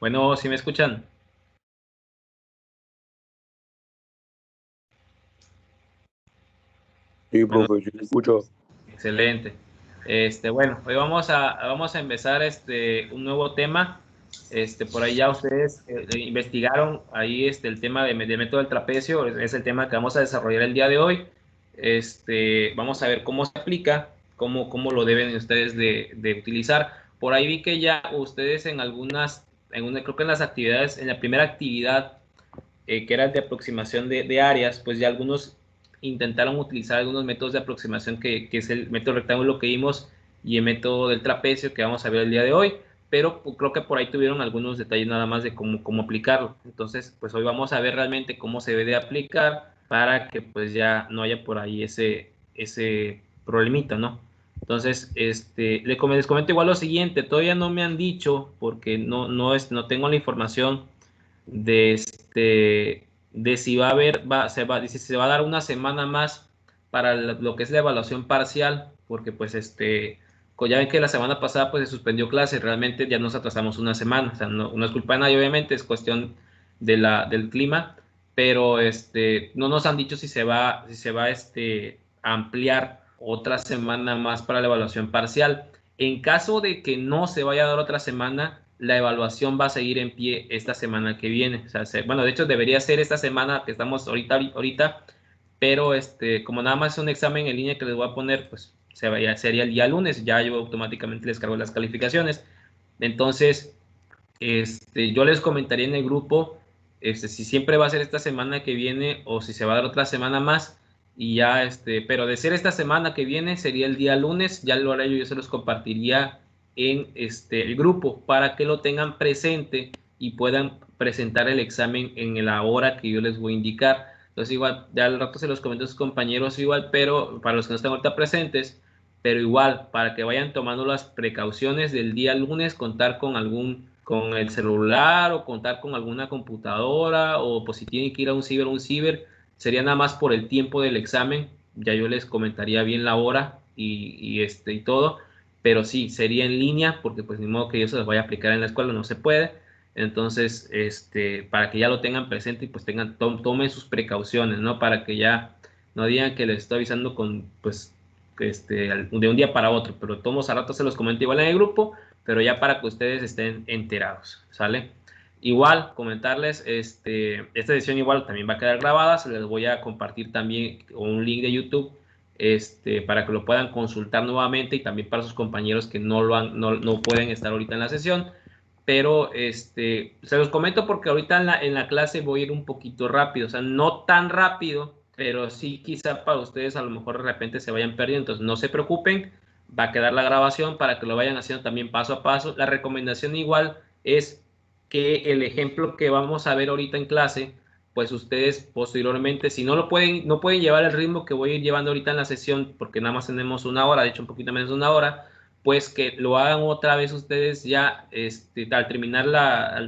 Bueno, ¿sí me escuchan? Sí, Bueno, profe, sí te escucho. excelente. Bueno, hoy vamos a empezar un nuevo tema. Por ahí ya ustedes investigaron ahí el tema de método del trapecio, es el tema que vamos a desarrollar el día de hoy. Vamos a ver cómo se aplica, cómo lo deben ustedes de utilizar. Por ahí vi que ya ustedes creo que en las actividades, en la primera actividad que eran de aproximación de áreas, pues ya algunos intentaron utilizar algunos métodos de aproximación que es el método rectángulo que vimos y el método del trapecio que vamos a ver el día de hoy, pero pues, creo que por ahí tuvieron algunos detalles nada más de cómo aplicarlo. Entonces, pues hoy vamos a ver realmente cómo se debe de aplicar para que pues ya no haya por ahí ese problemita, ¿no? Entonces, les comento igual lo siguiente, todavía no me han dicho, porque no tengo la información de de si va a haber, dice, se va a dar una semana más para lo que es la evaluación parcial, porque pues ya ven que la semana pasada pues se suspendió clase, realmente ya nos atrasamos una semana, o sea, no es culpa de nadie, obviamente, es cuestión del clima, pero no nos han dicho si se va a ampliar otra semana más para la evaluación parcial. En caso de que no se vaya a dar otra semana, la evaluación va a seguir en pie esta semana que viene. O sea, bueno, de hecho debería ser esta semana que estamos ahorita, pero como nada más es un examen en línea que les voy a poner, pues sería el día lunes, ya yo automáticamente les cargo las calificaciones. Entonces, yo les comentaría en el grupo si siempre va a ser esta semana que viene o si se va a dar otra semana más y ya pero de ser esta semana que viene sería el día lunes, ya el horario yo se los compartiría en el grupo para que lo tengan presente y puedan presentar el examen en la hora que yo les voy a indicar. Entonces igual, ya al rato se los comento a sus compañeros igual, pero para los que no están ahorita presentes, pero igual, para que vayan tomando las precauciones del día lunes, contar con el celular o contar con alguna computadora o pues si tienen que ir a un ciber, sería nada más por el tiempo del examen, ya yo les comentaría bien la hora y todo, pero sí, sería en línea porque pues ni modo que yo se los vaya a aplicar en la escuela, no se puede. Entonces, para que ya lo tengan presente y pues tomen sus precauciones, ¿no? Para que ya no digan que les estoy avisando pues, de un día para otro, pero todos a rato se los comento igual en el grupo, pero ya para que ustedes estén enterados, ¿sale? Igual, comentarles, esta sesión igual también va a quedar grabada, se les voy a compartir también un link de YouTube, para que lo puedan consultar nuevamente y también para sus compañeros que no pueden estar ahorita en la sesión, pero se los comento porque ahorita en la clase voy a ir un poquito rápido, o sea, no tan rápido, pero sí quizá para ustedes a lo mejor de repente se vayan perdiendo, entonces no se preocupen, va a quedar la grabación para que lo vayan haciendo también paso a paso. La recomendación igual es que el ejemplo que vamos a ver ahorita en clase, pues ustedes posteriormente, si no pueden llevar el ritmo que voy a ir llevando ahorita en la sesión, porque nada más tenemos una hora, de hecho un poquito menos de una hora, pues que lo hagan otra vez ustedes ya, al terminar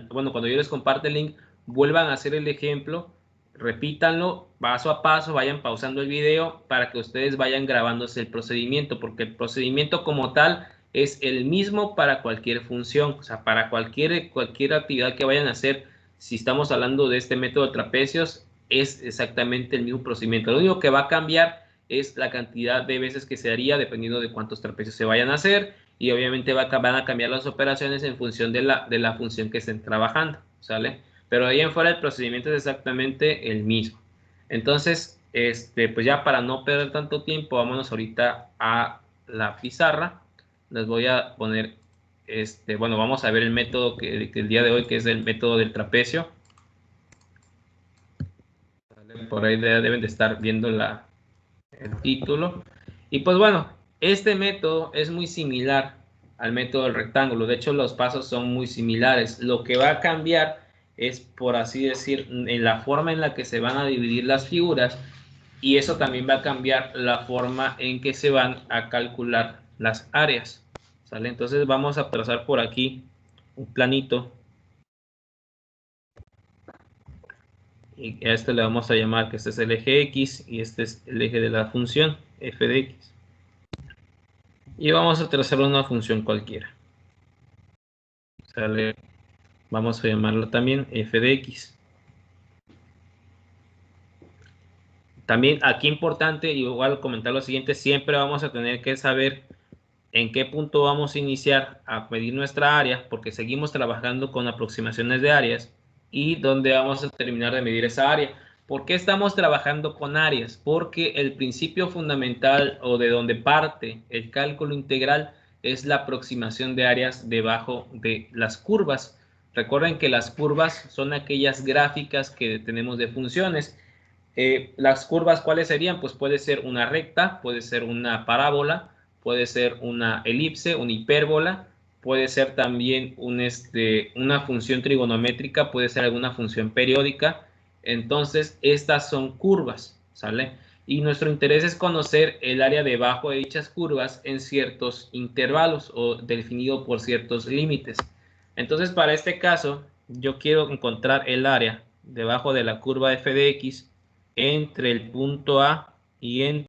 bueno, cuando yo les comparte el link, vuelvan a hacer el ejemplo, repítanlo paso a paso, vayan pausando el video para que ustedes vayan grabándose el procedimiento, porque el procedimiento como tal es el mismo para cualquier función, o sea, para cualquier actividad que vayan a hacer, si estamos hablando de este método de trapecios, es exactamente el mismo procedimiento. Lo único que va a cambiar es la cantidad de veces que se haría dependiendo de cuántos trapecios se vayan a hacer y obviamente van a cambiar las operaciones en función de la función que estén trabajando, ¿sale? Pero ahí en fuera el procedimiento es exactamente el mismo. Entonces, pues ya para no perder tanto tiempo, vámonos ahorita a la pizarra. Les voy a poner, bueno, vamos a ver el método que el día de hoy, que es el método del trapecio. Por ahí deben de estar viendo el título. Y pues bueno, este método es muy similar al método del rectángulo. De hecho, los pasos son muy similares. Lo que va a cambiar es, por así decir, en la forma en la que se van a dividir las figuras y eso también va a cambiar la forma en que se van a calcular las áreas. ¿Sale? Entonces vamos a trazar por aquí un planito y a este le vamos a llamar que este es el eje X y este es el eje de la función f de X. Y vamos a trazar una función cualquiera. ¿Sale? Vamos a llamarlo también f de x. También aquí importante, igual comentar lo siguiente, siempre vamos a tener que saber en qué punto vamos a iniciar a medir nuestra área, porque seguimos trabajando con aproximaciones de áreas, y dónde vamos a terminar de medir esa área. ¿Por qué estamos trabajando con áreas? Porque el principio fundamental o de donde parte el cálculo integral es la aproximación de áreas debajo de las curvas. Recuerden que las curvas son aquellas gráficas que tenemos de funciones. Las curvas, ¿cuáles serían? Pues puede ser una recta, puede ser una parábola, puede ser una elipse, una hipérbola, puede ser también una función trigonométrica, puede ser alguna función periódica. Entonces, estas son curvas, ¿sale? Y nuestro interés es conocer el área debajo de dichas curvas en ciertos intervalos o definido por ciertos límites. Entonces, para este caso, yo quiero encontrar el área debajo de la curva f de x entre el punto A y el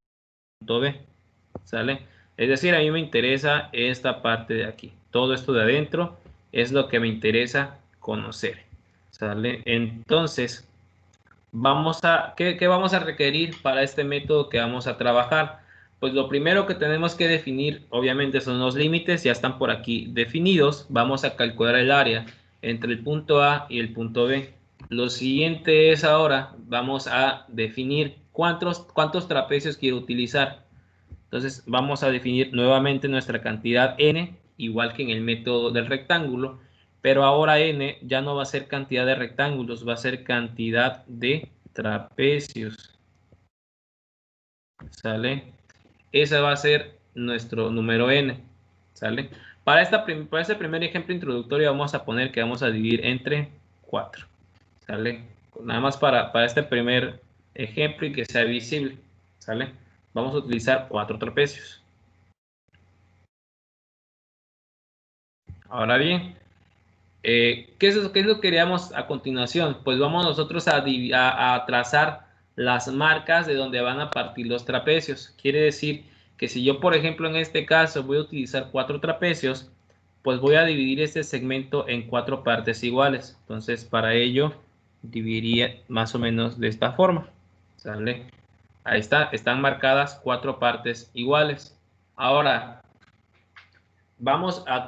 punto B, ¿sale? Es decir, a mí me interesa esta parte de aquí. Todo esto de adentro es lo que me interesa conocer, ¿sale? Entonces, ¿qué vamos a requerir para este método que vamos a trabajar? Pues lo primero que tenemos que definir, obviamente, son los límites, ya están por aquí definidos. Vamos a calcular el área entre el punto A y el punto B. Lo siguiente es ahora, vamos a definir cuántos trapecios quiero utilizar. Entonces vamos a definir nuevamente nuestra cantidad n, igual que en el método del rectángulo, pero ahora n ya no va a ser cantidad de rectángulos, va a ser cantidad de trapecios. ¿Sale? Ese va a ser nuestro número n. ¿Sale? Para este primer ejemplo introductorio vamos a poner que vamos a dividir entre 4. ¿Sale? Nada más para este primer ejemplo y que sea visible. ¿Sale? Vamos a utilizar 4 trapecios. Ahora bien, ¿qué es lo que queríamos a continuación? Pues vamos nosotros a trazar las marcas de donde van a partir los trapecios. Quiere decir que si yo, por ejemplo, en este caso voy a utilizar 4 trapecios, pues voy a dividir este segmento en 4 partes iguales. Entonces, para ello, dividiría más o menos de esta forma. ¿Sale? Ahí está, están marcadas 4 partes iguales. Ahora,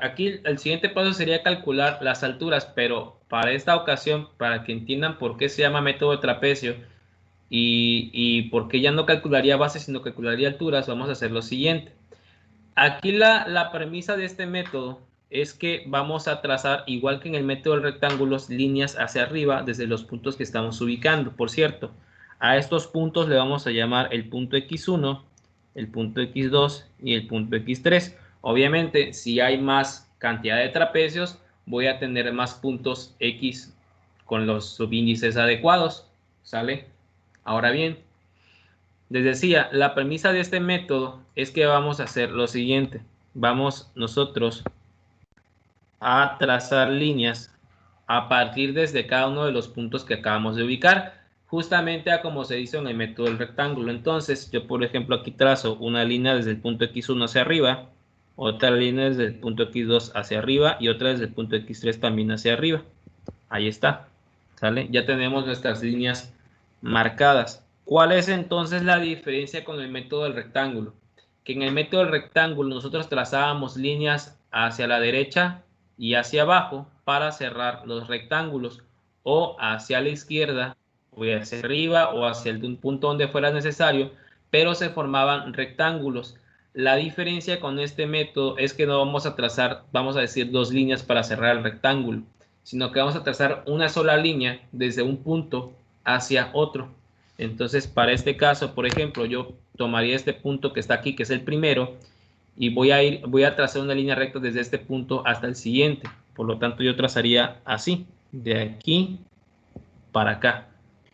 aquí el siguiente paso sería calcular las alturas, pero para esta ocasión, para que entiendan por qué se llama método de trapecio y por qué ya no calcularía bases, sino calcularía alturas, vamos a hacer lo siguiente. Aquí la premisa de este método es que vamos a trazar, igual que en el método de rectángulos, líneas hacia arriba desde los puntos que estamos ubicando. Por cierto, a estos puntos le vamos a llamar el punto X1, el punto X2 y el punto X3. Obviamente, si hay más cantidad de trapecios, voy a tener más puntos X con los subíndices adecuados, ¿sale? Ahora bien, les decía, la premisa de este método es que vamos a hacer lo siguiente. Vamos nosotros a trazar líneas a partir desde cada uno de los puntos que acabamos de ubicar, justamente a como se hizo en el método del rectángulo. Entonces, yo por ejemplo aquí trazo una línea desde el punto X1 hacia arriba, otra línea desde el punto X2 hacia arriba y otra desde el punto X3 también hacia arriba. Ahí está, ¿sale? Ya tenemos nuestras líneas marcadas. ¿Cuál es entonces la diferencia con el método del rectángulo? Que en el método del rectángulo nosotros trazábamos líneas hacia la derecha y hacia abajo para cerrar los rectángulos, o hacia la izquierda o hacia arriba o hacia el punto donde fuera necesario, pero se formaban rectángulos. La diferencia con este método es que no vamos a trazar, vamos a decir, 2 líneas para cerrar el rectángulo, sino que vamos a trazar una sola línea desde un punto hacia otro. Entonces, para este caso, por ejemplo, yo tomaría este punto que está aquí, que es el primero, y voy a trazar una línea recta desde este punto hasta el siguiente. Por lo tanto, yo trazaría así, de aquí para acá.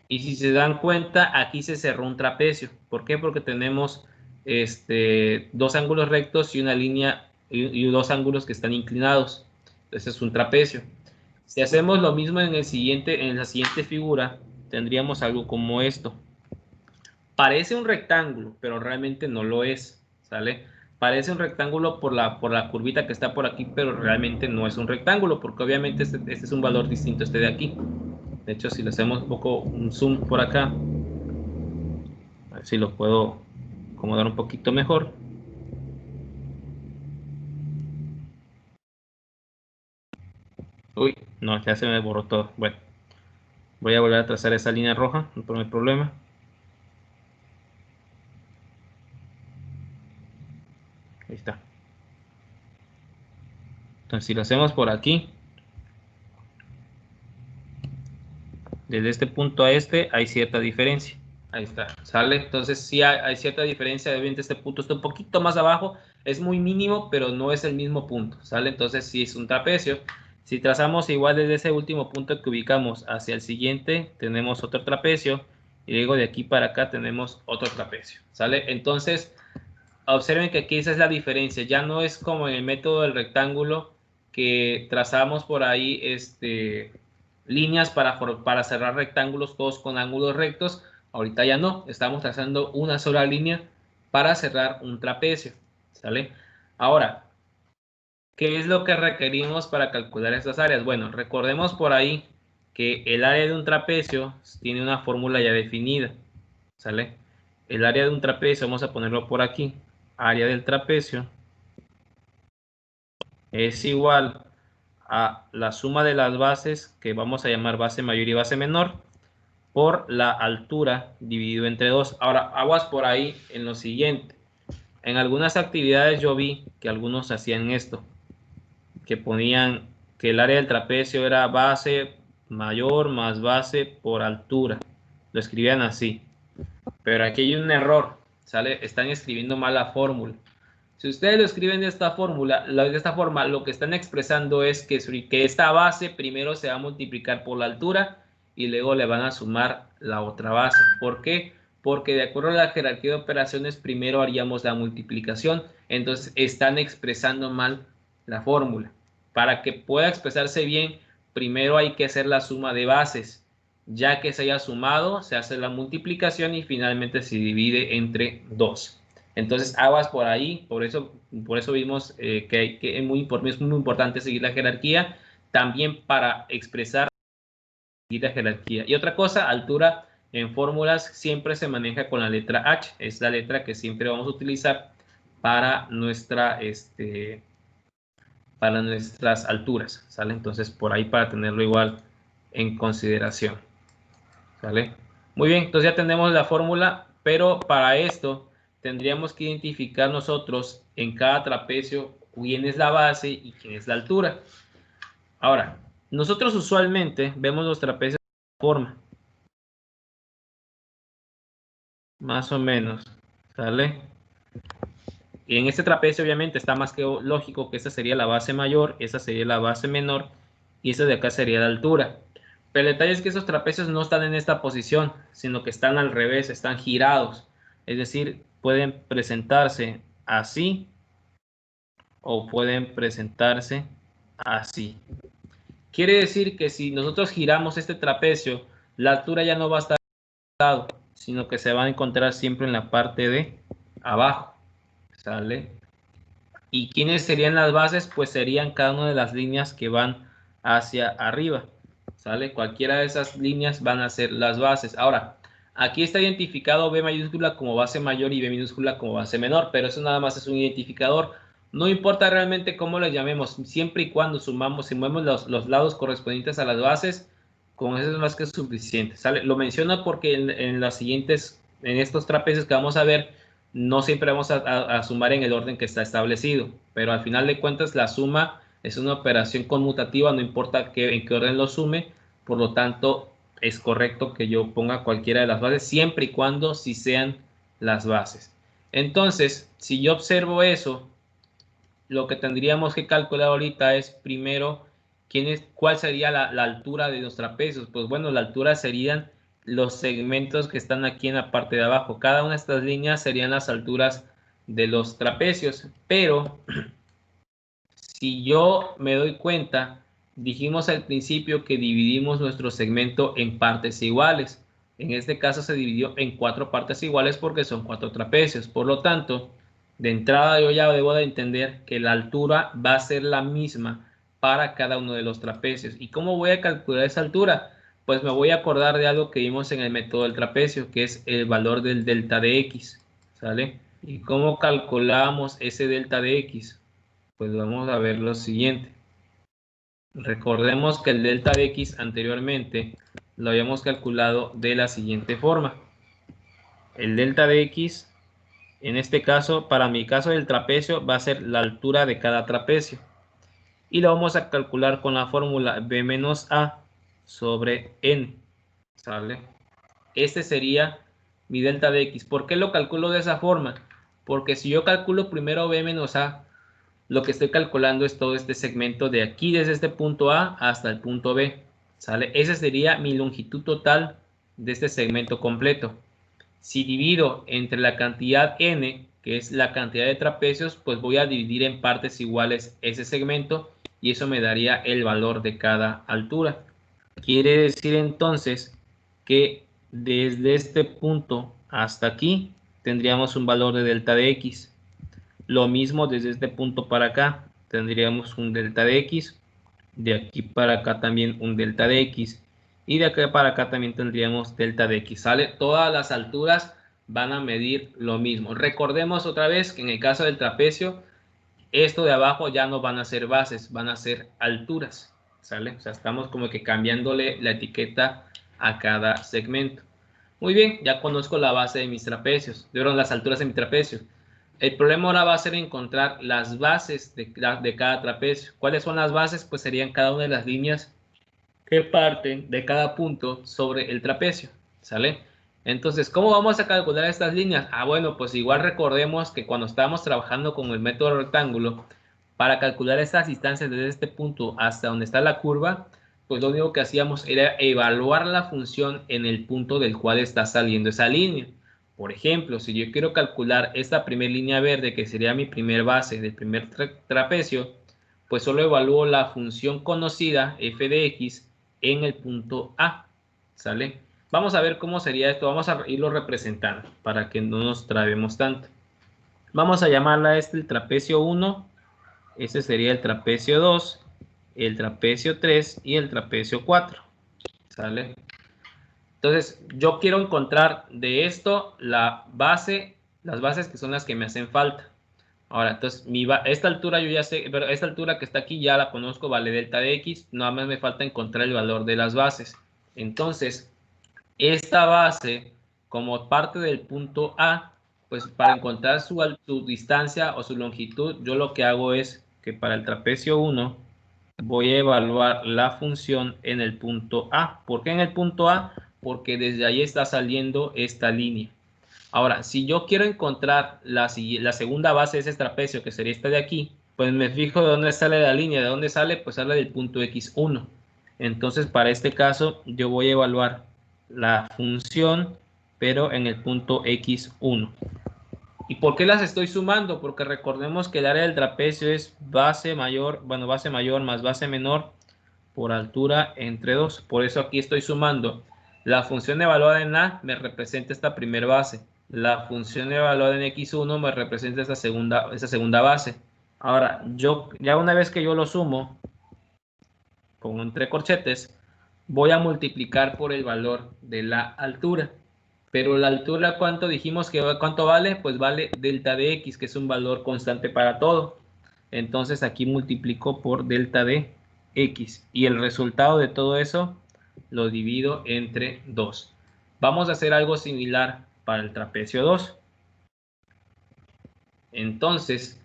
Y si se dan cuenta, aquí se cerró un trapecio. ¿Por qué? Porque tenemos 2 ángulos rectos y una línea y 2 ángulos que están inclinados. Entonces es un trapecio. Si hacemos lo mismo en la siguiente figura, tendríamos algo como esto. Parece un rectángulo, pero realmente no lo es, ¿sale? parece un rectángulo por la curvita que está por aquí, pero realmente no es un rectángulo, porque obviamente este es un valor distinto a este de aquí. De hecho, si le hacemos un poco un zoom por acá, a ver si lo puedo acomodar un poquito mejor. Uy, no, ya se me borró todo. Bueno, voy a volver a trazar esa línea roja, no hay problema. Ahí está. Entonces, si lo hacemos por aquí, desde este punto a este, hay cierta diferencia. Ahí está, ¿sale? Entonces sí hay cierta diferencia, obviamente este punto está un poquito más abajo, es muy mínimo, pero no es el mismo punto, ¿sale? Entonces sí es un trapecio. Si trazamos igual desde ese último punto que ubicamos hacia el siguiente, tenemos otro trapecio, y luego de aquí para acá tenemos otro trapecio, ¿sale? Entonces, observen que aquí esa es la diferencia, ya no es como en el método del rectángulo, que trazamos por ahí líneas para cerrar rectángulos todos con ángulos rectos. Ahorita ya no, estamos trazando una sola línea para cerrar un trapecio, ¿sale? Ahora, ¿qué es lo que requerimos para calcular estas áreas? Bueno, recordemos por ahí que el área de un trapecio tiene una fórmula ya definida, ¿sale? El área de un trapecio, vamos a ponerlo por aquí, área del trapecio es igual a la suma de las bases, que vamos a llamar base mayor y base menor, por la altura dividido entre 2. Ahora, aguas por ahí en lo siguiente. En algunas actividades yo vi que algunos hacían esto, que ponían que el área del trapecio era base mayor más base por altura. Lo escribían así. Pero aquí hay un error, ¿sale? Están escribiendo mal la fórmula. Si ustedes lo escriben de esta fórmula, de esta forma, lo que están expresando es que esta base primero se va a multiplicar por la altura y luego le van a sumar la otra base. ¿Por qué? Porque de acuerdo a la jerarquía de operaciones, primero haríamos la multiplicación. Entonces están expresando mal la fórmula. Para que pueda expresarse bien, primero hay que hacer la suma de bases. Ya que se haya sumado, se hace la multiplicación y finalmente se divide entre 2. Entonces, aguas por ahí, por eso vimos que es muy importante seguir la jerarquía, también para expresar seguir la jerarquía. Y otra cosa, altura en fórmulas siempre se maneja con la letra H, es la letra que siempre vamos a utilizar para para nuestras alturas, ¿sale? Entonces, por ahí para tenerlo igual en consideración, ¿sale? Muy bien, entonces ya tenemos la fórmula, pero para esto tendríamos que identificar nosotros en cada trapecio quién es la base y quién es la altura. Ahora, nosotros usualmente vemos los trapecios de esta forma, más o menos, ¿sale? Y en este trapecio obviamente está más que lógico que esta sería la base mayor, esa sería la base menor y esta de acá sería la altura. Pero el detalle es que esos trapecios no están en esta posición, sino que están al revés, están girados. Es decir, pueden presentarse así o pueden presentarse así. Quiere decir que si nosotros giramos este trapecio, la altura ya no va a estar al lado, sino que se va a encontrar siempre en la parte de abajo. ¿Sale? ¿Y quiénes serían las bases? Pues serían cada una de las líneas que van hacia arriba, ¿sale? Cualquiera de esas líneas van a ser las bases. Ahora, aquí está identificado B mayúscula como base mayor y B minúscula como base menor, pero eso nada más es un identificador. No importa realmente cómo le llamemos, siempre y cuando sumemos los lados correspondientes a las bases, con eso es más que suficiente, ¿sale? Lo menciono porque en estos trapecios que vamos a ver, no siempre vamos a sumar en el orden que está establecido, pero al final de cuentas la suma es una operación conmutativa, no importa en qué orden lo sume, por lo tanto es correcto que yo ponga cualquiera de las bases, siempre y cuando sí sean las bases. Entonces, si yo observo eso, lo que tendríamos que calcular ahorita es primero cuál sería la altura de los trapecios. Pues bueno, la altura serían los segmentos que están aquí en la parte de abajo. Cada una de estas líneas serían las alturas de los trapecios, pero si yo me doy cuenta, dijimos al principio que dividimos nuestro segmento en partes iguales. En este caso se dividió en 4 partes iguales porque son 4 trapecios. Por lo tanto, De entrada yo ya debo de entender que la altura va a ser la misma para cada uno de los trapecios. ¿Y cómo voy a calcular esa altura? Pues me voy a acordar de algo que vimos en el método del trapecio, que es el valor del delta de x, ¿sale? ¿Y cómo calculamos ese delta de x? Pues vamos a ver lo siguiente. Recordemos que el delta de x anteriormente lo habíamos calculado de la siguiente forma. El delta de x, en este caso, para mi caso del trapecio, va a ser la altura de cada trapecio. Y lo vamos a calcular con la fórmula b menos a sobre n. ¿Sale? Este sería mi delta de x. ¿Por qué lo calculo de esa forma? Porque si yo calculo primero b menos a, lo que estoy calculando es todo este segmento de aquí, desde este punto A hasta el punto B. ¿Sale? Esa sería mi longitud total de este segmento completo. Si divido entre la cantidad n, que es la cantidad de trapecios, pues voy a dividir en partes iguales ese segmento y eso me daría el valor de cada altura. Quiere decir entonces que desde este punto hasta aquí tendríamos un valor de delta de x. Lo mismo desde este punto para acá tendríamos un delta de x. De aquí para acá también un delta de x. Y de acá para acá también tendríamos delta de x. ¿Sale? Todas las alturas van a medir lo mismo. Recordemos otra vez que en el caso del trapecio, esto de abajo ya no van a ser bases, van a ser alturas. ¿Sale? O sea, estamos como que cambiándole la etiqueta a cada segmento. Muy bien, ya conozco la base de mis trapecios, las alturas de mi trapecio. El problema ahora va a ser encontrar las bases de cada trapecio. ¿Cuáles son las bases? Pues serían cada una de las líneas que parten de cada punto sobre el trapecio. ¿Sale? Entonces, ¿cómo vamos a calcular estas líneas? Ah, bueno, pues igual recordemos que cuando estábamos trabajando con el método rectángulo, para calcular estas distancias desde este punto hasta donde está la curva, pues lo único que hacíamos era evaluar la función en el punto del cual está saliendo esa línea. Por ejemplo, si yo quiero calcular esta primera línea verde, que sería mi primer base del primer trapecio, pues solo evalúo la función conocida f de x en el punto A. ¿Sale? Vamos a ver cómo sería esto. Vamos a irlo representando para que no nos trabemos tanto. Vamos a llamarla a este el trapecio 1. Este sería el trapecio 2, el trapecio 3 y el trapecio 4. ¿Sale? Entonces, yo quiero encontrar de esto la base, las bases que son las que me hacen falta. Ahora, entonces, esta altura yo ya sé, pero esta altura que está aquí ya la conozco, vale delta de x, nada más me falta encontrar el valor de las bases. Entonces, esta base, como parte del punto A, pues para encontrar su distancia o su longitud, yo lo que hago es que para el trapecio 1 voy a evaluar la función en el punto A. ¿Por qué en el punto A? Porque desde ahí está saliendo esta línea. Ahora, si yo quiero encontrar la segunda base de ese trapecio, que sería esta de aquí, pues me fijo de dónde sale la línea. ¿De dónde sale? Pues sale del punto x1. Entonces, para este caso, yo voy a evaluar la función, pero en el punto x1. ¿Y por qué las estoy sumando? Porque recordemos que el área del trapecio es base mayor, bueno, base mayor más base menor por altura entre 2. Por eso aquí estoy sumando. La función evaluada en A me representa esta primera base. La función evaluada en x1 me representa esta segunda base. Ahora, ya una vez que yo lo sumo, con entre corchetes, voy a multiplicar por el valor de la altura. Pero la altura, ¿cuánto dijimos que cuánto vale? Pues vale delta de x, que es un valor constante para todo. Entonces aquí multiplico por delta de x. Y el resultado de todo eso lo divido entre 2. Vamos a hacer algo similar para el trapecio 2. Entonces,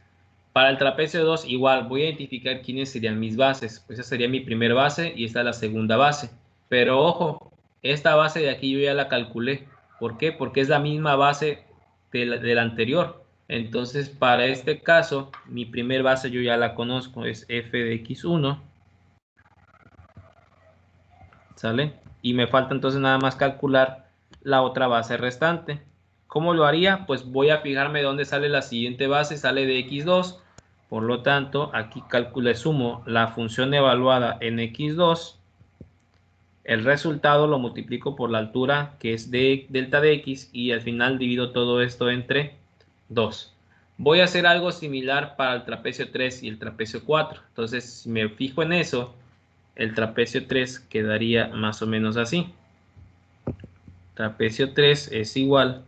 para el trapecio 2 igual voy a identificar quiénes serían mis bases. Pues esa sería mi primera base y esta es la segunda base. Pero ojo, esta base de aquí yo ya la calculé. ¿Por qué? Porque es la misma base de la anterior. Entonces, para este caso, mi primer base yo ya la conozco, es f de x1. ¿Sale? Y me falta entonces nada más calcular la otra base restante. ¿Cómo lo haría? Pues voy a fijarme dónde sale la siguiente base, sale de x2. Por lo tanto, aquí sumo la función evaluada en x2. El resultado lo multiplico por la altura, que es de delta de x, y al final divido todo esto entre 2. Voy a hacer algo similar para el trapecio 3 y el trapecio 4. Entonces, si me fijo en eso, el trapecio 3 quedaría más o menos así. Trapecio 3 es igual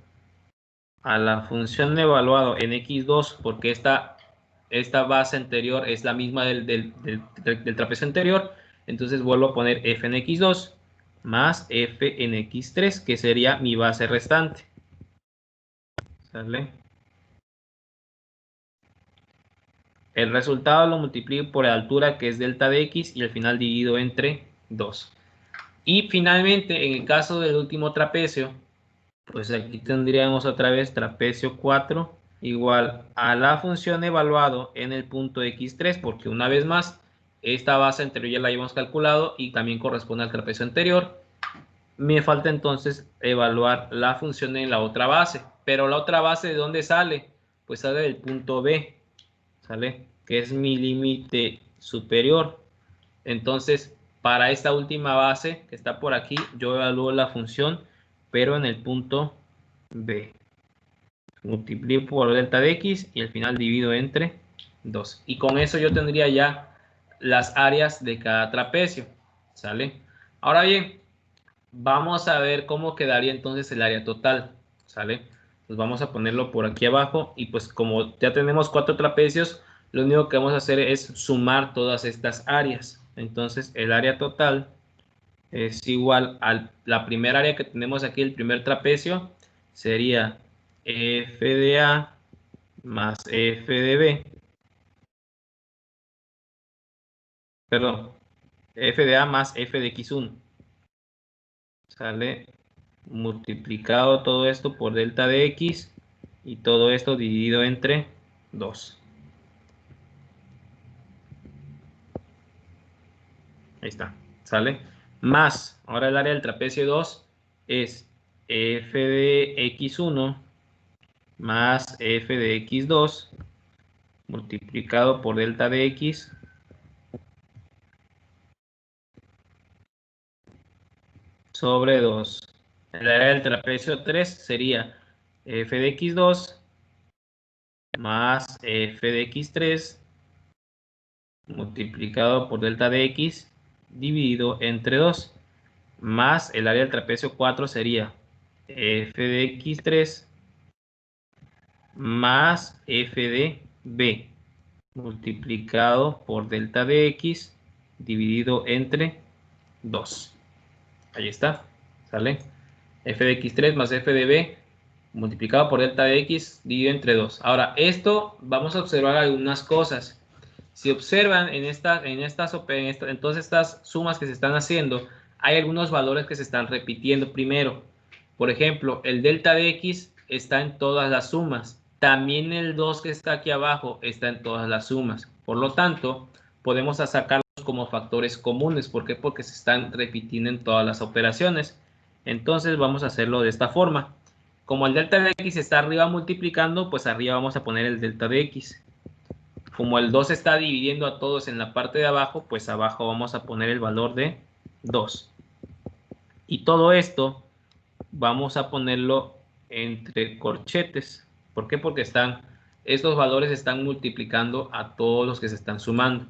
a la función evaluado en x2, porque esta base anterior es la misma del trapecio anterior. Entonces vuelvo a poner f en x2 más f en x3, que sería mi base restante. ¿Sale? El resultado lo multiplico por la altura, que es delta de x, y al final divido entre 2. Y finalmente, en el caso del último trapecio, pues aquí tendríamos otra vez trapecio 4 igual a la función evaluado en el punto x3, porque una vez más, esta base anterior ya la habíamos calculado y también corresponde al trapecio anterior. Me falta entonces evaluar la función en la otra base. Pero la otra base, ¿de dónde sale? Pues sale del punto B, ¿sale? Que es mi límite superior. Entonces, para esta última base que está por aquí, yo evalúo la función, pero en el punto B. Multiplico por delta de x y al final divido entre 2. Y con eso yo tendría ya las áreas de cada trapecio. ¿Sale? Ahora bien, vamos a ver cómo quedaría entonces el área total. ¿Sale? Pues vamos a ponerlo por aquí abajo. Y pues como ya tenemos 4 trapecios, lo único que vamos a hacer es sumar todas estas áreas. Entonces el área total es igual a la primera área que tenemos aquí, el primer trapecio, sería f de A más f de B. Perdón, f de A más f de x1. Sale multiplicado todo esto por delta de x y todo esto dividido entre 2. Ahí está, ¿sale? Más, ahora el área del trapecio 2 es f de x1 más f de x2 multiplicado por delta de x sobre 2. El área del trapecio 3 sería f de x2 más f de x3 multiplicado por delta de x dividido entre 2, más el área del trapecio 4 sería f de x3 más f de b multiplicado por delta de x dividido entre 2. Ahí está, ¿sale? F de x3 más f de b multiplicado por delta de x dividido entre 2. Ahora, esto vamos a observar algunas cosas. Si observan en todas estas sumas que se están haciendo, hay algunos valores que se están repitiendo primero. Por ejemplo, el delta de x está en todas las sumas. También el 2 que está aquí abajo está en todas las sumas. Por lo tanto, podemos sacarlos como factores comunes. ¿Por qué? Porque se están repitiendo en todas las operaciones. Entonces vamos a hacerlo de esta forma. Como el delta de x está arriba multiplicando, pues arriba vamos a poner el delta de x. Como el 2 está dividiendo a todos en la parte de abajo, pues abajo vamos a poner el valor de 2. Y todo esto vamos a ponerlo entre corchetes. ¿Por qué? Porque estos valores están multiplicando a todos los que se están sumando.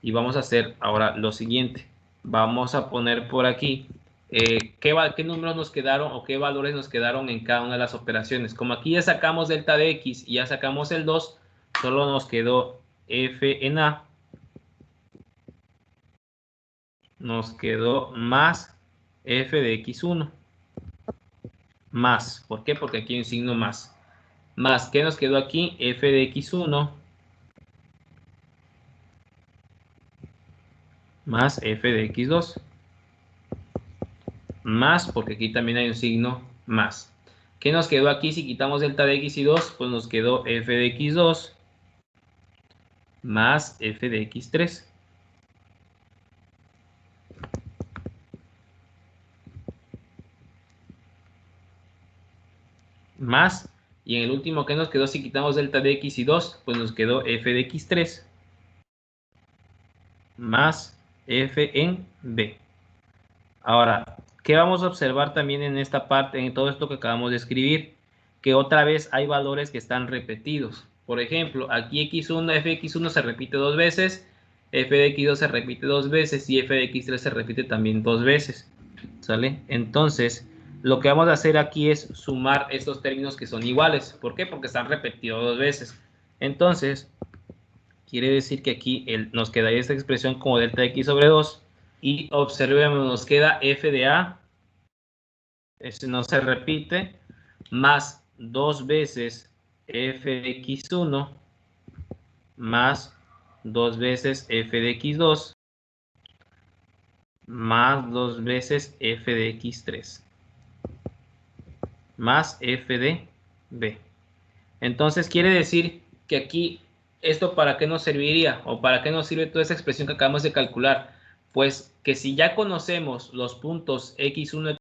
Y vamos a hacer ahora lo siguiente. Vamos a poner por aquí qué números nos quedaron o qué valores nos quedaron en cada una de las operaciones. Como aquí ya sacamos delta de x y ya sacamos el 2, solo nos quedó f en A. Nos quedó más f de x1. Más. ¿Por qué? Porque aquí hay un signo más. Más, ¿qué nos quedó aquí? F de x1 más f de x2. Más, porque aquí también hay un signo más. ¿Qué nos quedó aquí si quitamos delta de x y 2? Pues nos quedó f de x2 más f de x3. Más, y en el último, ¿qué nos quedó si quitamos delta de x y 2? Pues nos quedó f de x3 más f en b. Ahora, ¿qué vamos a observar también en esta parte, en todo esto que acabamos de escribir? Que otra vez hay valores que están repetidos. Por ejemplo, aquí x1, f de x1 se repite dos veces, f de x2 se repite dos veces y f de x3 se repite también dos veces. ¿Sale? Entonces, lo que vamos a hacer aquí es sumar estos términos que son iguales. ¿Por qué? Porque están repetidos dos veces. Entonces, quiere decir que aquí nos quedaría esta expresión como delta x sobre 2. Y observemos, nos queda f de a, este no se repite, más dos veces f de x1 más dos veces f de x2 más dos veces f de x3 más f de b. Entonces quiere decir que aquí, ¿esto para qué nos serviría? ¿O para qué nos sirve toda esa expresión que acabamos de calcular? Pues que si ya conocemos los puntos x1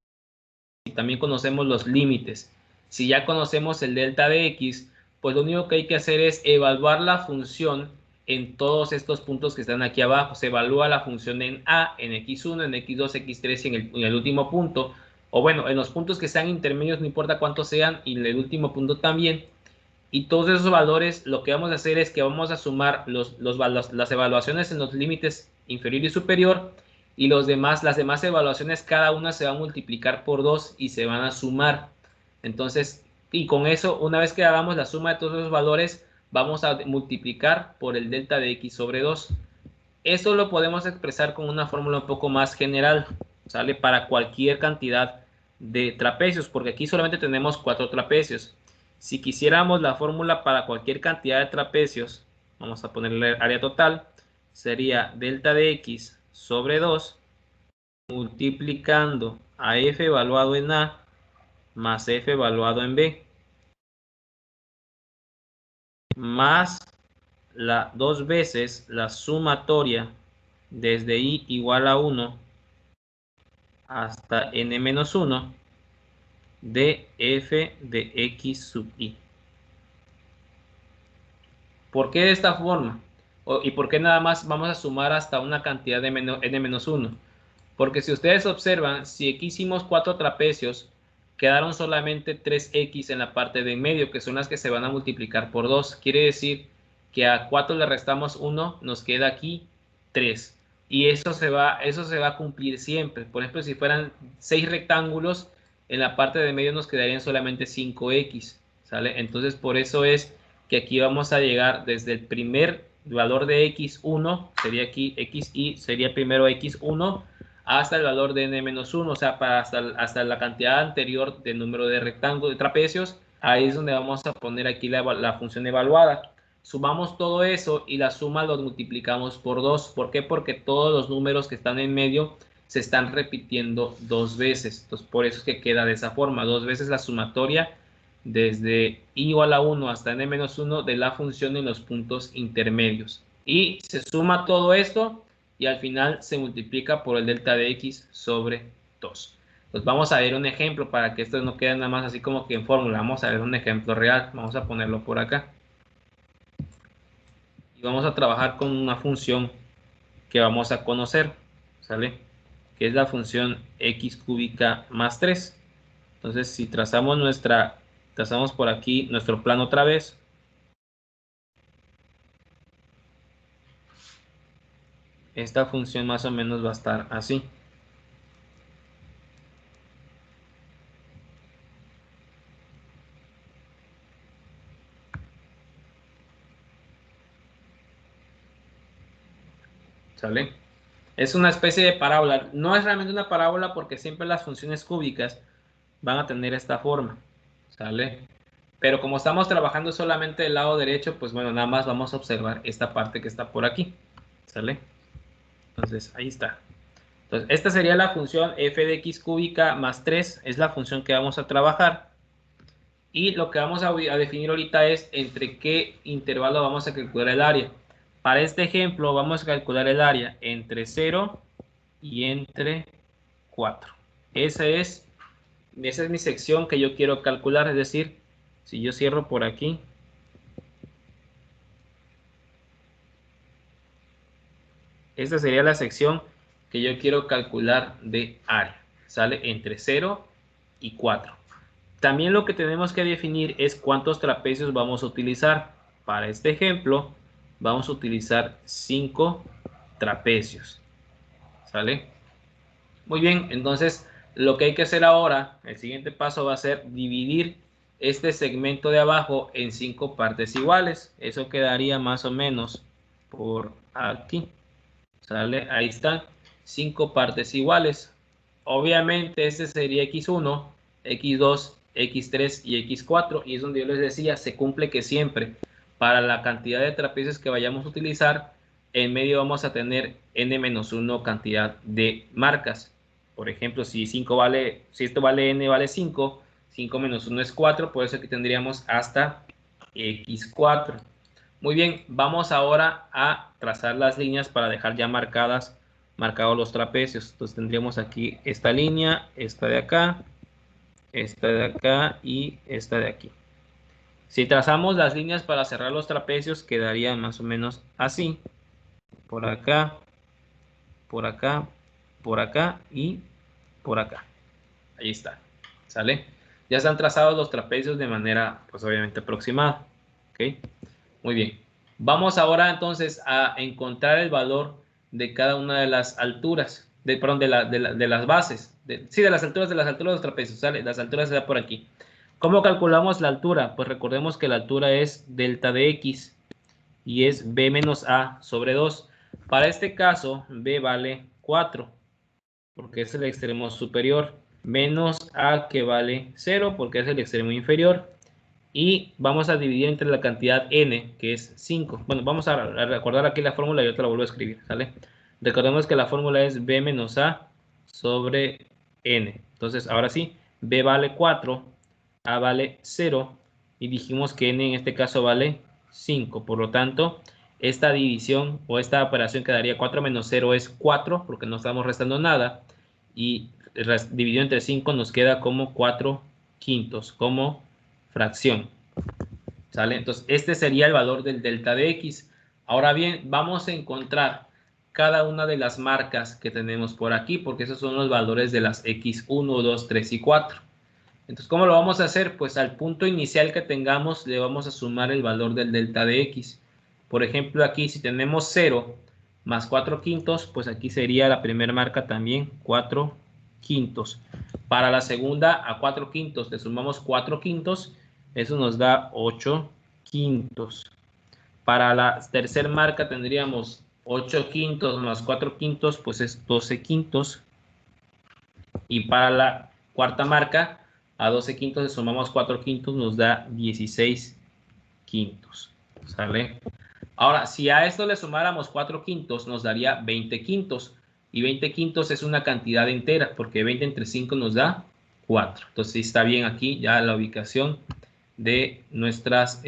y también conocemos los límites, si ya conocemos el delta de x, pues lo único que hay que hacer es evaluar la función en todos estos puntos que están aquí abajo. Se evalúa la función en a, en x1, en x2, x3 y en el último punto. O bueno, en los puntos que sean intermedios, no importa cuántos sean, y en el último punto también. Y todos esos valores, lo que vamos a hacer es que vamos a sumar las evaluaciones en los límites inferior y superior, y las demás evaluaciones, cada una se va a multiplicar por 2 y se van a sumar. Entonces, y con eso, una vez que hagamos la suma de todos esos valores, vamos a multiplicar por el delta de x sobre 2. Esto lo podemos expresar con una fórmula un poco más general, ¿sale? Para cualquier cantidad de trapecios, porque aquí solamente tenemos 4 trapecios. Si quisiéramos la fórmula para cualquier cantidad de trapecios, vamos a ponerle área total, sería delta de x sobre 2 multiplicando a f evaluado en a más f evaluado en b, más dos veces la sumatoria desde i igual a 1 hasta n-1 de f de x sub i. ¿Por qué de esta forma? ¿Y por qué nada más vamos a sumar hasta una cantidad de n-1? Porque si ustedes observan, si aquí hicimos 4 trapecios, quedaron solamente 3x en la parte de en medio, que son las que se van a multiplicar por 2. Quiere decir que a 4 le restamos 1, nos queda aquí 3. Y eso se va a cumplir siempre. Por ejemplo, si fueran 6 rectángulos, en la parte de medio nos quedarían solamente 5x, ¿sale? Entonces, por eso es que aquí vamos a llegar desde el primer valor de x1, sería aquí xi, sería primero x1, hasta el valor de n-1, o sea, hasta la cantidad anterior del número de rectángulos, de trapecios. Ahí es donde vamos a poner aquí la función evaluada. Sumamos todo eso y la suma lo multiplicamos por 2. ¿Por qué? Porque todos los números que están en medio se están repitiendo dos veces. Entonces, por eso es que queda de esa forma. Dos veces la sumatoria desde i igual a 1 hasta n-1 de la función en los puntos intermedios. Y se suma todo esto y al final se multiplica por el delta de x sobre 2. Pues vamos a ver un ejemplo para que esto no quede nada más así como que en fórmula. Vamos a ver un ejemplo real. Vamos a ponerlo por acá. Y vamos a trabajar con una función que vamos a conocer, ¿sale? Que es la función x cúbica más 3. Entonces, si trazamos por aquí nuestro plano otra vez. Esta función más o menos va a estar así. ¿Sale? Es una especie de parábola. No es realmente una parábola porque siempre las funciones cúbicas van a tener esta forma. ¿Sale? Pero como estamos trabajando solamente del lado derecho, pues bueno, nada más vamos a observar esta parte que está por aquí. ¿Sale? Entonces, ahí está. Entonces, esta sería la función f de x cúbica más 3. Es la función que vamos a trabajar. Y lo que vamos a definir ahorita es entre qué intervalo vamos a calcular el área. Para este ejemplo vamos a calcular el área entre 0 y entre 4. Esa es mi sección que yo quiero calcular, es decir, si yo cierro por aquí, esta sería la sección que yo quiero calcular de área. Sale entre 0 y 4. También lo que tenemos que definir es cuántos trapecios vamos a utilizar. para este ejemplo, vamos a utilizar 5 trapecios. ¿Sale? Muy bien, entonces lo que hay que hacer ahora, el siguiente paso va a ser dividir este segmento de abajo en 5 partes iguales. Eso quedaría más o menos por aquí. ¿Sale? Ahí están 5 partes iguales. Obviamente este sería x1, x2, x3 y x4. Y es donde yo les decía, se cumple que siempre para la cantidad de trapecios que vayamos a utilizar, en medio vamos a tener n-1 cantidad de marcas. Por ejemplo, si esto vale n vale 5, 5 menos 1 es 4, por eso aquí tendríamos hasta x4. Muy bien, vamos ahora a trazar las líneas para dejar ya marcados los trapecios. Entonces tendríamos aquí esta línea, esta de acá y esta de aquí. Si trazamos las líneas para cerrar los trapecios, quedaría más o menos así. Por acá, por acá, por acá y por acá. Ahí está. ¿Sale? Ya están trazados los trapecios de manera, pues obviamente aproximada. ¿Ok? Muy bien. Vamos ahora entonces a encontrar el valor de cada una de las alturas, perdón, de las bases. Sí, de las alturas de los trapecios, ¿sale? Las alturas se da por aquí. ¿Cómo calculamos la altura? Pues recordemos que la altura es delta de x y es b menos a sobre 2. Para este caso, b vale 4, porque es el extremo superior, menos a que vale 0, porque es el extremo inferior. Y vamos a dividir entre la cantidad n, que es 5. Bueno, vamos a recordar aquí la fórmula y yo te la vuelvo a escribir, ¿sale? Recordemos que la fórmula es b menos a sobre n. Entonces, ahora sí, b vale 4, a vale 0, y dijimos que n en este caso vale 5. Por lo tanto, esta división o esta operación quedaría 4 menos 0 es 4, porque no estamos restando nada, y dividido entre 5 nos queda como 4 quintos, como fracción. ¿Sale? Entonces, este sería el valor del delta de x. Ahora bien, vamos a encontrar cada una de las marcas que tenemos por aquí, porque esos son los valores de las x1, 2, 3 y 4. Entonces, ¿cómo lo vamos a hacer? Pues al punto inicial que tengamos le vamos a sumar el valor del delta de x. Por ejemplo, aquí si tenemos 0 más 4 quintos, pues aquí sería la primera marca también 4 quintos. Para la segunda, a 4 quintos le sumamos 4 quintos, eso nos da 8 quintos. Para la tercera marca tendríamos 8 quintos más 4 quintos, pues es 12 quintos. Y para la cuarta marca, a 12 quintos le sumamos 4 quintos, nos da 16 quintos. ¿Sale? Ahora, si a esto le sumáramos 4 quintos, nos daría 20 quintos. Y 20 quintos es una cantidad entera, porque 20 entre 5 nos da 4. Entonces, está bien aquí ya la ubicación de nuestras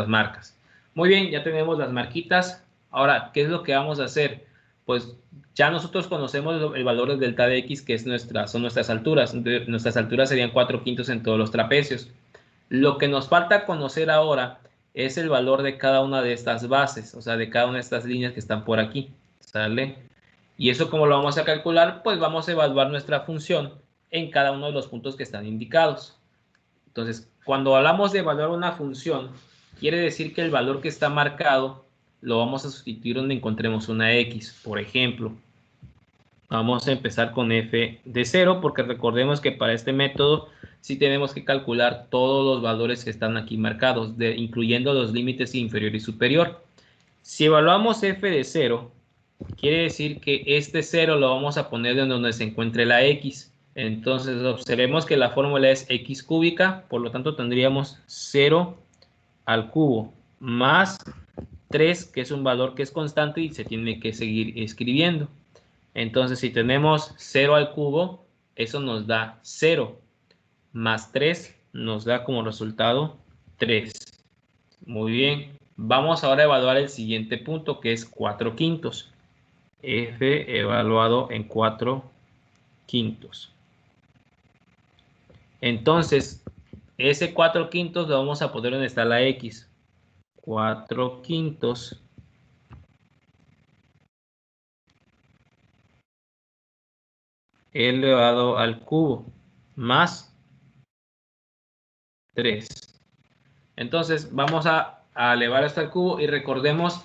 marcas. Muy bien, ya tenemos las marquitas. Ahora, ¿qué es lo que vamos a hacer? Pues ya nosotros conocemos el valor del delta de x, que son nuestras alturas. Nuestras alturas serían 4 quintos en todos los trapecios. Lo que nos falta conocer ahora es el valor de cada una de estas bases, o sea, de cada una de estas líneas que están por aquí. ¿Sale? Y eso, ¿cómo lo vamos a calcular? Pues vamos a evaluar nuestra función en cada uno de los puntos que están indicados. Entonces, cuando hablamos de evaluar una función, quiere decir que el valor que está marcado lo vamos a sustituir donde encontremos una x. Por ejemplo, vamos a empezar con f de 0, porque recordemos que para este método sí tenemos que calcular todos los valores que están aquí marcados, incluyendo los límites inferior y superior. Si evaluamos f de 0, quiere decir que este 0 lo vamos a poner donde se encuentre la x. Entonces observemos que la fórmula es x cúbica, por lo tanto tendríamos 0 al cubo más 3, que es un valor que es constante y se tiene que seguir escribiendo. Entonces si tenemos 0 al cubo, eso nos da 0, más 3 nos da como resultado 3. Muy bien, vamos ahora a evaluar el siguiente punto, que es 4 quintos. F evaluado en 4 quintos. Entonces, ese 4 quintos lo vamos a poner donde está la X. 4 quintos elevado al cubo más 3. Entonces, vamos a a elevar esto al cubo y recordemos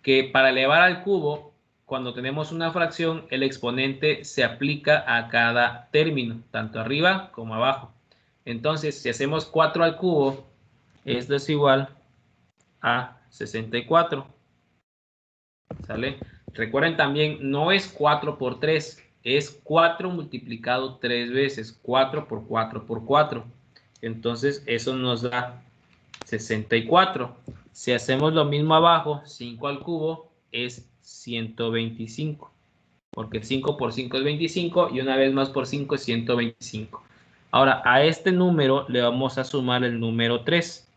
que para elevar al cubo, cuando tenemos una fracción, el exponente se aplica a cada término, tanto arriba como abajo. Entonces, si hacemos 4 al cubo, esto es igual a 64. ¿Sale? Recuerden también, no es 4 por 3, es 4 multiplicado 3 veces, 4 por 4 por 4. Entonces, eso nos da 64. Si hacemos lo mismo abajo, 5 al cubo es 125. Porque 5 por 5 es 25 y una vez más por 5 es 125. Ahora, a este número le vamos a sumar el número 3.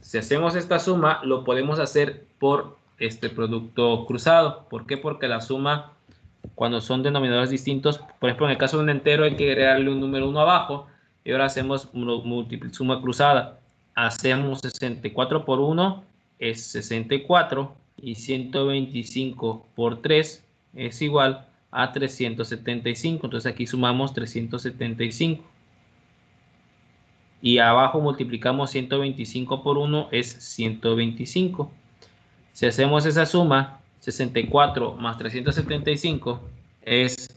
Si hacemos esta suma, lo podemos hacer por este producto cruzado. ¿Por qué? Porque la suma, cuando son denominadores distintos, por ejemplo, en el caso de un entero hay que agregarle un número 1 abajo y ahora hacemos suma cruzada. Hacemos 64 por 1 es 64 y 125 por 3 es igual a 375. Entonces aquí sumamos 375. Y abajo multiplicamos 125 por 1 es 125. Si hacemos esa suma, 64 más 375 es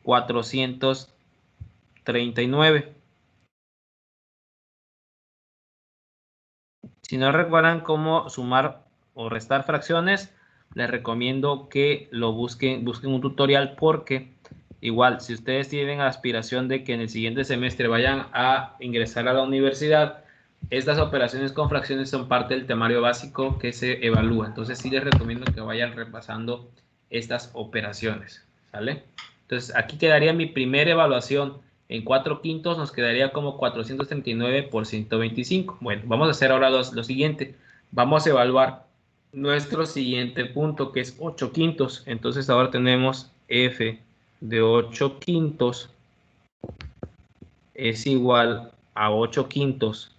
439. Si no recuerdan cómo sumar o restar fracciones, les recomiendo que lo busquen un tutorial, porque igual, si ustedes tienen aspiración de que en el siguiente semestre vayan a ingresar a la universidad, estas operaciones con fracciones son parte del temario básico que se evalúa. Entonces sí les recomiendo que vayan repasando estas operaciones, ¿sale? Entonces aquí quedaría mi primera evaluación. En 4/5 nos quedaría como 439 por 125. Bueno, vamos a hacer ahora lo siguiente. Vamos a evaluar nuestro siguiente punto, que es 8/5. Entonces ahora tenemos f de 8/5 es igual a 8/5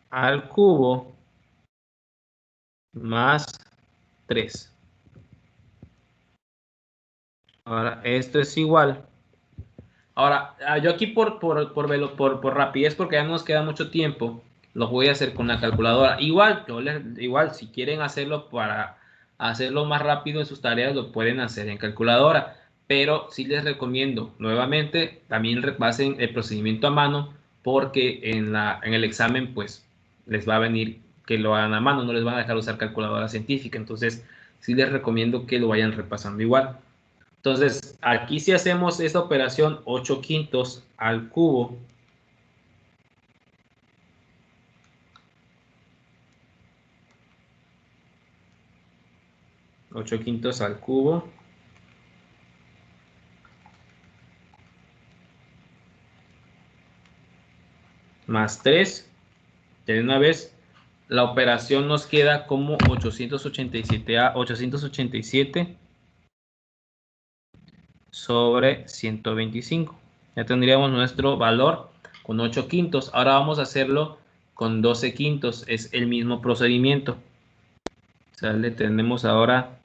al cubo más 3. Ahora esto es igual. Ahora, yo aquí por rapidez, porque ya no nos queda mucho tiempo, lo voy a hacer con la calculadora. Igual, igual, si quieren hacerlo para hacerlo más rápido en sus tareas, lo pueden hacer en calculadora. Pero sí les recomiendo, nuevamente, también repasen el procedimiento a mano, porque en el examen, pues, les va a venir que lo hagan a mano, no les van a dejar usar calculadora científica. Entonces, sí les recomiendo que lo vayan repasando igual. Entonces, aquí si hacemos esta operación 8/5 al cubo, más 3, de una vez, la operación nos queda como 887 sobre 125. Ya tendríamos nuestro valor con 8/5. Ahora vamos a hacerlo con 12/5. Es el mismo procedimiento. ¿Sale? Tenemos ahora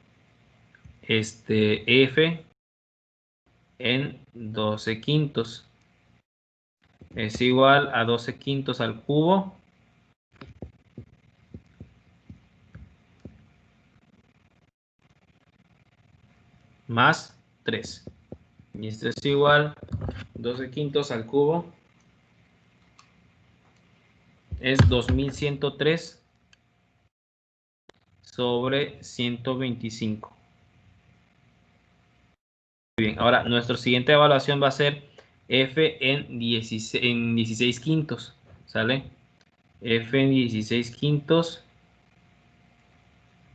f en 12/5 es igual a 12/5 al cubo más 3. Y esto es igual 12/5 al cubo es 2103 sobre 125. Muy bien, ahora nuestra siguiente evaluación va a ser f en 16/5, ¿sale? F en 16/5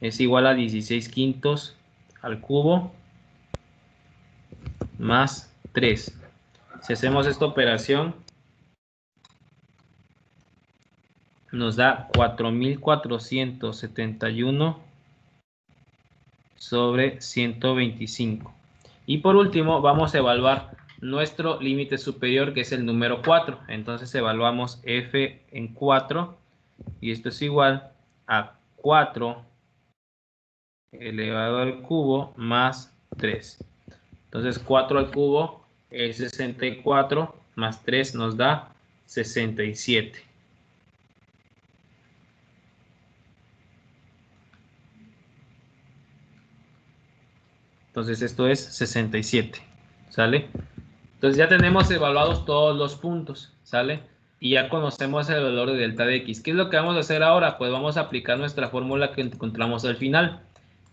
es igual a 16/5 al cubo más 3. Si hacemos esta operación, nos da 4471 sobre 125. Y por último, vamos a evaluar nuestro límite superior, que es el número 4. Entonces evaluamos f en 4 y esto es igual a 4 elevado al cubo más 3. Entonces 4 al cubo es 64 más 3 nos da 67. Entonces esto es 67, ¿sale? Entonces ya tenemos evaluados todos los puntos, ¿sale? Y ya conocemos el valor de delta de x. ¿Qué es lo que vamos a hacer ahora? Pues vamos a aplicar nuestra fórmula que encontramos al final.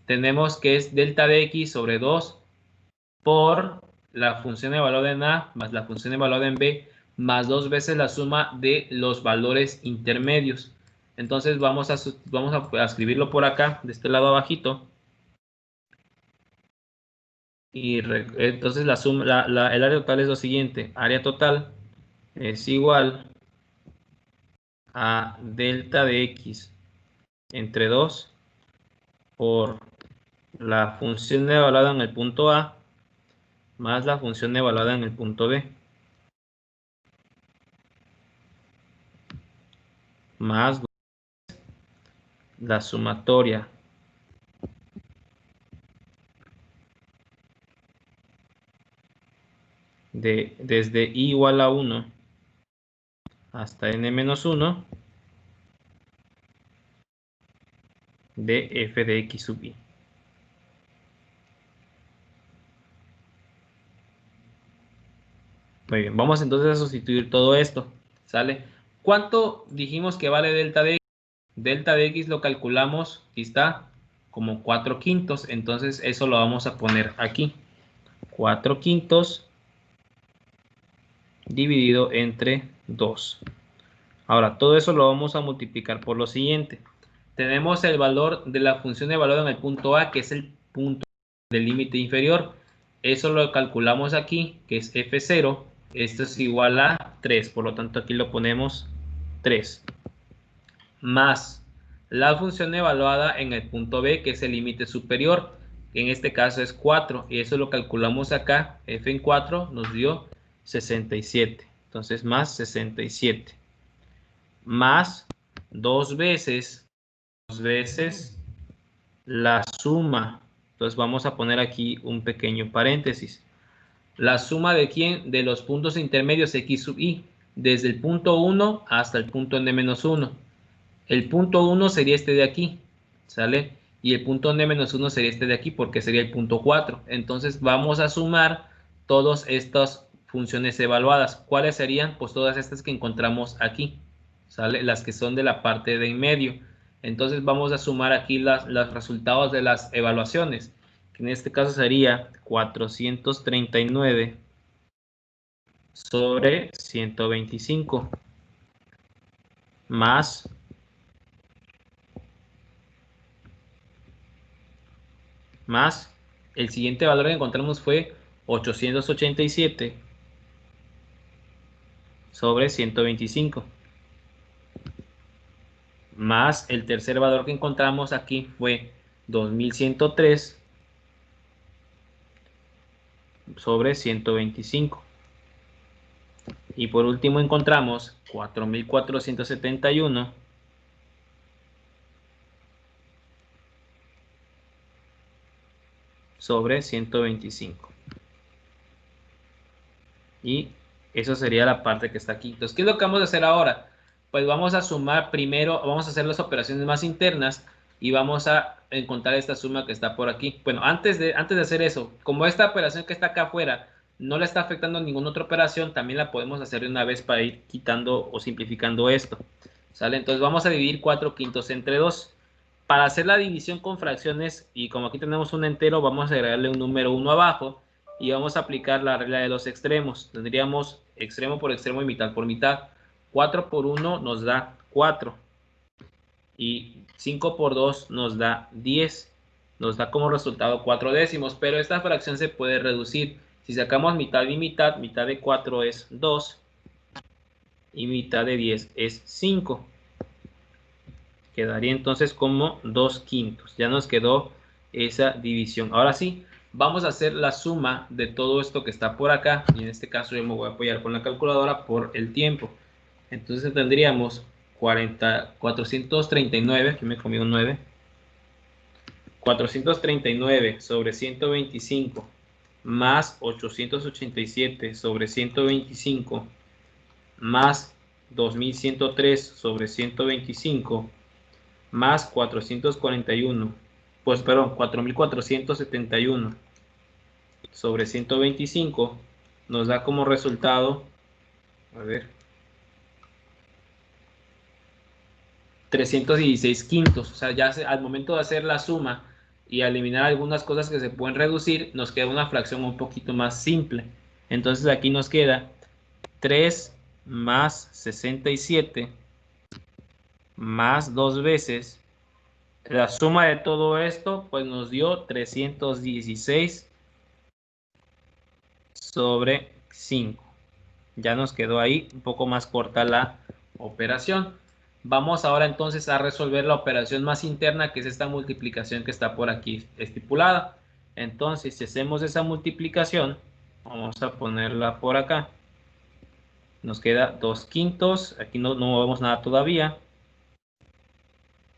Tenemos que es delta de x sobre 2 por la función evaluada en a más la función evaluada en b más 2 veces la suma de los valores intermedios. Entonces vamos a escribirlo por acá, de este lado abajito. Y entonces la suma, el área total es lo siguiente. Área total es igual a delta de x entre 2 por la función evaluada en el punto A más la función evaluada en el punto B más la sumatoria desde i igual a 1 hasta n menos 1 de f de x sub i. Muy bien, vamos entonces a sustituir todo esto, ¿sale? ¿Cuánto dijimos que vale delta de x? Delta de x lo calculamos, aquí está, como 4 quintos, entonces eso lo vamos a poner aquí. 4 quintos dividido entre 2. Ahora, todo eso lo vamos a multiplicar por lo siguiente. Tenemos el valor de la función evaluada en el punto A, que es el punto del límite inferior. Eso lo calculamos aquí, que es f0. Esto es igual a 3, por lo tanto aquí lo ponemos 3. Más la función evaluada en el punto B, que es el límite superior, que en este caso es 4, y eso lo calculamos acá, f en 4 nos dio 67. Entonces más 67. Más 2 veces la suma. Entonces vamos a poner aquí un pequeño paréntesis. La suma de quién? De los puntos intermedios x sub i, desde el punto 1 hasta el punto n-1. El punto 1 sería este de aquí, ¿sale? Y el punto n-1 sería este de aquí, porque sería el punto 4. Entonces vamos a sumar todas estas funciones evaluadas. ¿Cuáles serían? Pues todas estas que encontramos aquí, ¿sale? Las que son de la parte de en medio. Entonces vamos a sumar aquí los resultados de las evaluaciones, que en este caso sería 439 sobre 125 más el siguiente valor que encontramos fue 887 sobre 125 más el tercer valor que encontramos aquí fue 2103 sobre 125 y por último encontramos 4471 sobre 125 y eso sería la parte que está aquí. Entonces, ¿qué es lo que vamos a hacer ahora? Pues vamos a sumar primero, vamos a hacer las operaciones más internas y vamos a encontrar esta suma que está por aquí. Bueno, antes de hacer eso, como esta operación que está acá afuera no le está afectando a ninguna otra operación, también la podemos hacer de una vez para ir quitando o simplificando esto, ¿sale? Entonces vamos a dividir 4 quintos entre 2. Para hacer la división con fracciones, y como aquí tenemos un entero, vamos a agregarle un número 1 abajo y vamos a aplicar la regla de los extremos. Tendríamos extremo por extremo y mitad por mitad. 4 por 1 nos da 4 y 5 por 2 nos da 10. Nos da como resultado 4 décimos, pero esta fracción se puede reducir. Si sacamos mitad y mitad, mitad de 4 es 2 y mitad de 10 es 5. Quedaría entonces como 2 quintos. Ya nos quedó esa división. Ahora sí, vamos a hacer la suma de todo esto que está por acá. Y en este caso yo me voy a apoyar con la calculadora por el tiempo. Entonces tendríamos 439, aquí me comí un 9. 439 sobre 125 más 887 sobre 125 más 2103 sobre 125 más 441, pues perdón, 4471 sobre 125 nos da como resultado, a ver, 316 quintos. O sea, ya al momento de hacer la suma y eliminar algunas cosas que se pueden reducir, nos queda una fracción un poquito más simple. Entonces aquí nos queda 3 más 67 más 2 veces. La suma de todo esto pues nos dio 316 sobre 5. Ya nos quedó ahí un poco más corta la operación. Vamos ahora entonces a resolver la operación más interna, que es esta multiplicación que está por aquí estipulada. Entonces, si hacemos esa multiplicación, vamos a ponerla por acá. Nos queda 2 quintos, aquí no vemos nada todavía,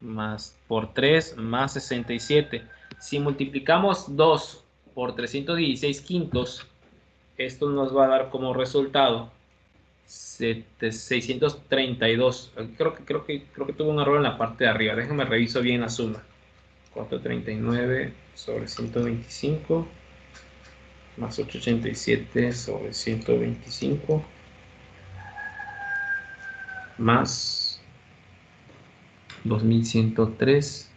más por 3 más 67. Si multiplicamos 2 por 316 quintos, esto nos va a dar como resultado 632. Creo que tuvo un error en la parte de arriba. Déjame reviso bien la suma. 439 sobre 125 más 887 sobre 125 más 2103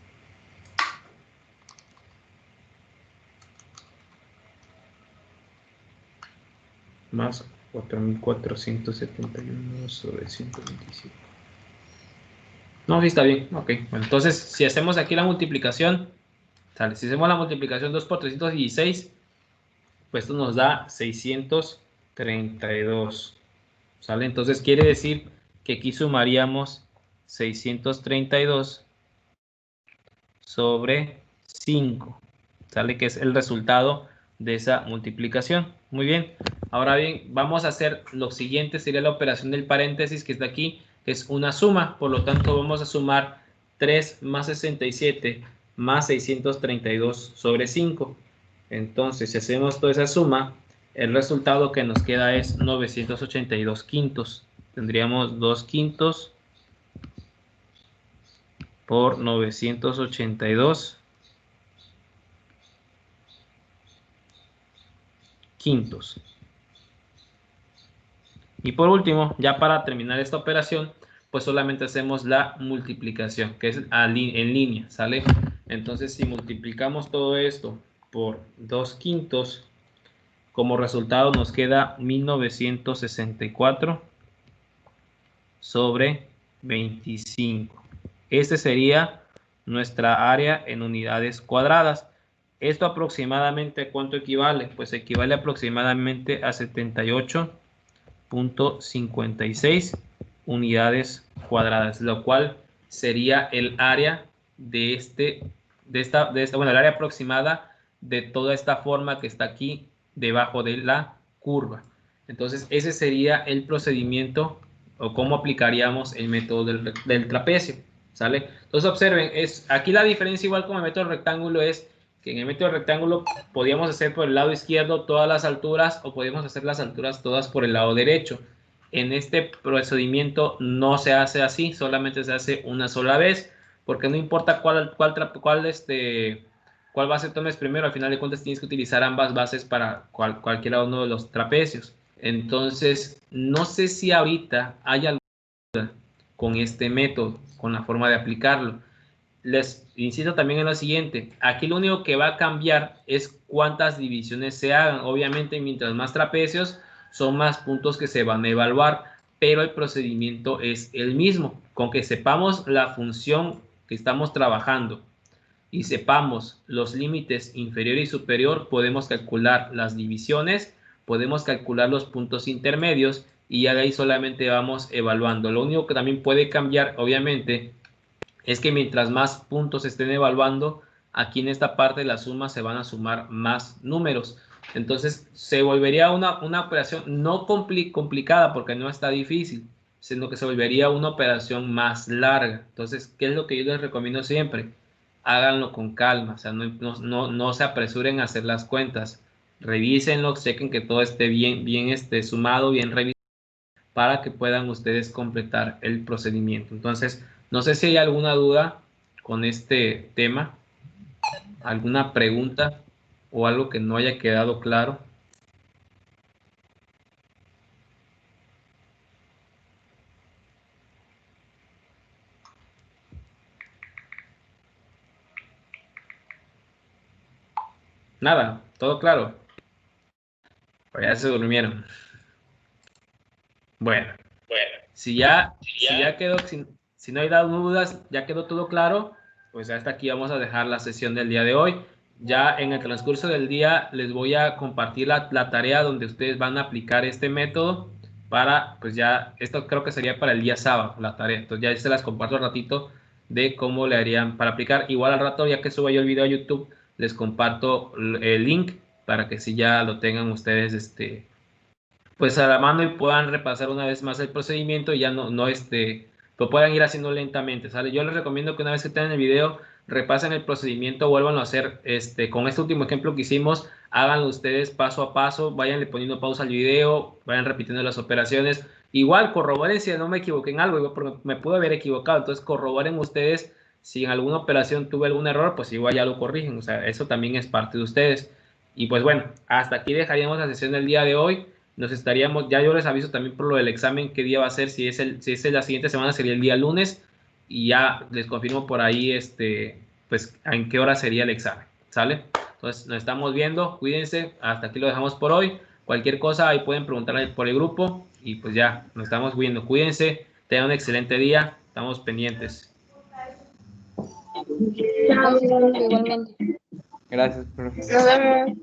más 4471 sobre 125. No, sí está bien. Ok. Bueno, entonces, si hacemos aquí la multiplicación, ¿sale? Si hacemos la multiplicación 2 por 316, pues esto nos da 632. ¿Sale? Entonces quiere decir que aquí sumaríamos 632 sobre 5. ¿Sale? Que es el resultado de esa multiplicación. Muy bien. Ahora bien, vamos a hacer lo siguiente, sería la operación del paréntesis que está aquí, que es una suma. Por lo tanto, vamos a sumar 3 más 67 más 632 sobre 5. Entonces, si hacemos toda esa suma, el resultado que nos queda es 982 quintos. Tendríamos 2 quintos por 982 quintos. Y por último, ya para terminar esta operación, pues solamente hacemos la multiplicación, que es en línea, ¿sale? Entonces, si multiplicamos todo esto por 2 quintos, como resultado nos queda 1964 sobre 25. Este sería nuestra área en unidades cuadradas. ¿Esto aproximadamente cuánto equivale? Pues equivale aproximadamente a 78.56 unidades cuadradas, lo cual sería el área de el área aproximada de toda esta forma que está aquí debajo de la curva. Entonces, ese sería el procedimiento o cómo aplicaríamos el método del trapecio, ¿sale? Entonces, observen, aquí la diferencia, igual como el método rectángulo, es que en el método rectángulo podíamos hacer por el lado izquierdo todas las alturas o podíamos hacer las alturas todas por el lado derecho. En este procedimiento no se hace así, solamente se hace una sola vez, porque no importa cuál base tomes primero, al final de cuentas tienes que utilizar ambas bases para cualquiera uno de los trapecios. Entonces, no sé si ahorita hay alguna con este método, con la forma de aplicarlo. Les insisto también en lo siguiente, aquí lo único que va a cambiar es cuántas divisiones se hagan. Obviamente, mientras más trapecios, son más puntos que se van a evaluar, pero el procedimiento es el mismo. Con que sepamos la función que estamos trabajando y sepamos los límites inferior y superior, podemos calcular las divisiones, podemos calcular los puntos intermedios y ya de ahí solamente vamos evaluando. Lo único que también puede cambiar, obviamente, es que mientras más puntos estén evaluando, aquí en esta parte de la suma se van a sumar más números. Entonces se volvería una operación no complicada porque no está difícil, sino que se volvería una operación más larga. Entonces, ¿qué es lo que yo les recomiendo siempre? Háganlo con calma, o sea, no se apresuren a hacer las cuentas. Revísenlo, chequen que todo esté bien sumado, bien revisado, para que puedan ustedes completar el procedimiento. Entonces, no sé si hay alguna duda con este tema, alguna pregunta. o algo que no haya quedado claro. Nada, todo claro. Pues ya se durmieron. Bueno, si ya quedó, si no hay dudas, ya quedó todo claro, pues hasta aquí vamos a dejar la sesión del día de hoy. Ya en el transcurso del día les voy a compartir la tarea donde ustedes van a aplicar este método para, pues ya, esto creo que sería para el día sábado, la tarea. Entonces ya se las comparto al ratito de cómo le harían para aplicar. Igual al rato, ya que suba yo el video a YouTube, les comparto el link para que si ya lo tengan ustedes, pues a la mano y puedan repasar una vez más el procedimiento y ya lo puedan ir haciendo lentamente, ¿sale? Yo les recomiendo que una vez que tengan el video, repasen el procedimiento, vuelvan a hacer, con este último ejemplo que hicimos, háganlo ustedes paso a paso, váyanle poniendo pausa al video, vayan repitiendo las operaciones, igual corroboren si no me equivoqué en algo, porque me pude haber equivocado, entonces corroboren ustedes si en alguna operación tuve algún error, pues igual ya lo corrigen, o sea, eso también es parte de ustedes. Y pues bueno, hasta aquí dejaríamos la sesión del día de hoy. Nos estaríamos, ya yo les aviso también por lo del examen qué día va a ser, si es la siguiente semana sería el día lunes y ya les confirmo por ahí pues en qué hora sería el examen, ¿sale? Entonces nos estamos viendo, cuídense, hasta aquí lo dejamos por hoy, cualquier cosa ahí pueden preguntar por el grupo y pues ya nos estamos viendo, cuídense, tengan un excelente día, estamos pendientes. Gracias, profe, igualmente. Gracias, profe. Nos vemos.